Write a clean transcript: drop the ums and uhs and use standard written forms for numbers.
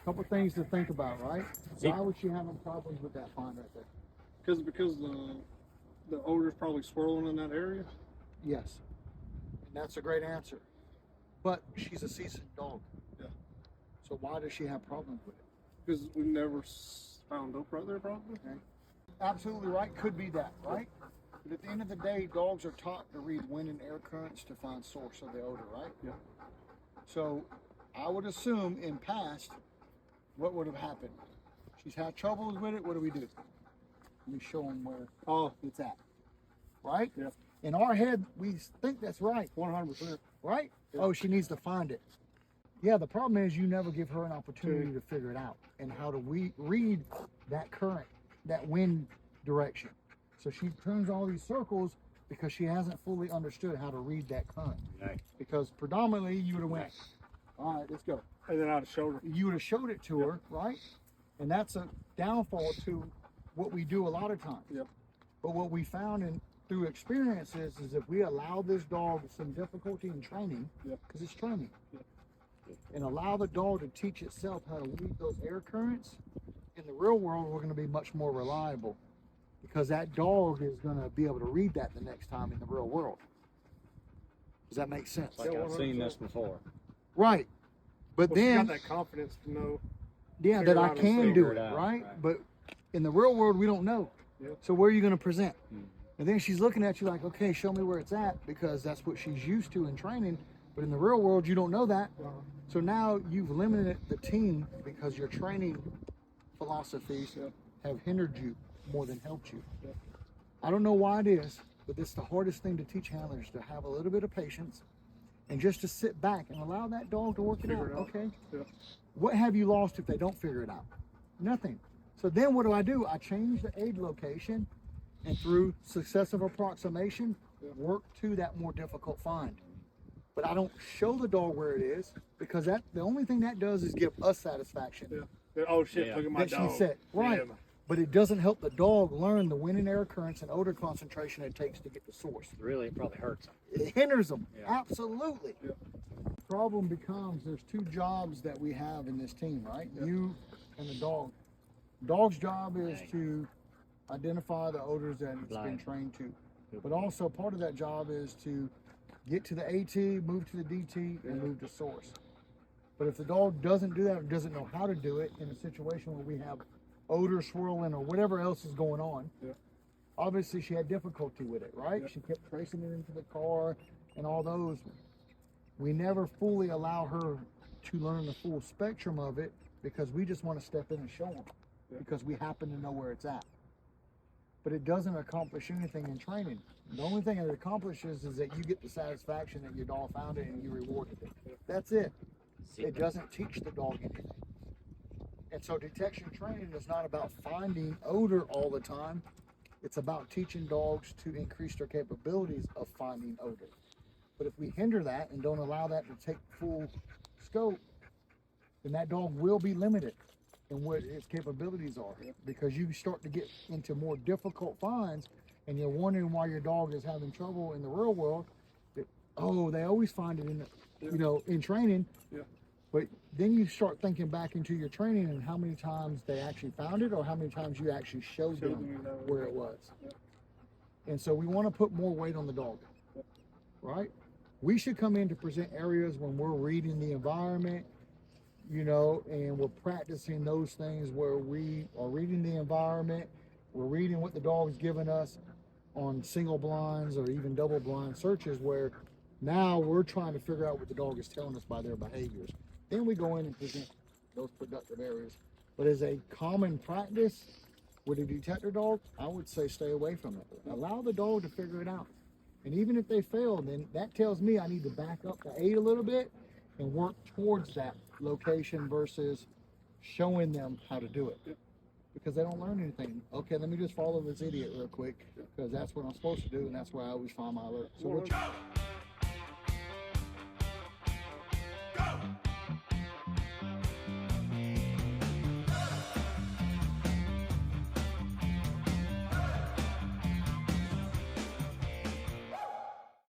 Couple things to think about, right? Why was she having problems with that find right there? Because the odor's probably swirling in that area. Yes, and that's a great answer. But she's a seasoned dog. Yeah. So why does she have problems with it? Because we never found dope right there, probably. Okay. Absolutely right. Could be that, right? But at the end of the day, dogs are taught to read wind and air currents to find source of the odor, right? Yeah. So I would assume in past, what would have happened? She's had troubles with it. What do? Let me show them where it's at. Right? Yeah. In our head, we think that's right. 100%. Right? Yeah. Oh, she needs to find it. Yeah, the problem is you never give her an opportunity to figure it out and how to read that current, that wind direction. So she turns all these circles because she hasn't fully understood how to read that current. Right. Because predominantly you would have went, all right, let's go. And then I'd have showed her. You would have showed it to her, right? And that's a downfall to what we do a lot of times. Yep. But what we found through experiences is if we allow this dog some difficulty in training, because it's training, and allow the dog to teach itself how to read those air currents, in the real world we're going to be much more reliable because that dog is going to be able to read that the next time in the real world. Does that make sense? Like I've seen this before. Right. But Well, then she got that confidence to know. yeah, figure that I out and can figure do it it, out, right? right. But in the real world, we don't know. Yep. So where are you going to present? And then she's looking at you like, okay, show me where it's at, because that's what she's used to in training. But in the real world, you don't know that. So now you've limited the team because your training philosophies have hindered you more than helped you. I don't know why it is, but it's the hardest thing to teach handlers, to have a little bit of patience and just to sit back and allow that dog to work it out. Okay. Yeah. What have you lost if they don't figure it out? Nothing. So then what do? I change the aid location, and through successive approximation, work to that more difficult find. But I don't show the dog where it is, because the only thing that does is give us satisfaction. Yeah. Oh shit! Look at my That dog. she said, right. Yeah. But it doesn't help the dog learn the wind and air currents and odor concentration it takes to get the source. Really, it probably hurts them. It hinders them. Yeah. Absolutely. Yeah. The problem becomes there's two jobs that we have in this team, right? You and the dog. Dog's job is to identify the odors that it's been trained to. But also part of that job is to get to the AT, move to the DT, and move to source. But if the dog doesn't do that or doesn't know how to do it in a situation where we have odor swirling or whatever else is going on, obviously she had difficulty with it, right? She kept tracing it into the car and all those. We never fully allow her to learn the full spectrum of it because we just want to step in and show them because we happen to know where it's at. But it doesn't accomplish anything in training. The only thing it accomplishes is that you get the satisfaction that your dog found it and you rewarded it. That's it. It doesn't teach the dog anything. And so detection training is not about finding odor all the time. It's about teaching dogs to increase their capabilities of finding odor. But if we hinder that and don't allow that to take full scope, then that dog will be limited in what its capabilities are, because you start to get into more difficult finds and you're wondering why your dog is having trouble in the real world. They always find it in the, in training. But then you start thinking back into your training and how many times they actually found it or how many times you actually showed them where it was. And so we want to put more weight on the dog, right? We should come in to present areas when we're reading the environment, and we're practicing those things where we are reading the environment, we're reading what the dog's giving us on single blinds or even double blind searches, where now we're trying to figure out what the dog is telling us by their behaviors. Then we go in and present those productive areas. But as a common practice with a detector dog, I would say stay away from it. Allow the dog to figure it out. And even if they fail, then that tells me I need to back up the aid a little bit and work towards that location versus showing them how to do it. Because they don't learn anything. Okay, let me just follow this idiot real quick, because that's what I'm supposed to do, and that's where I always find my alert. So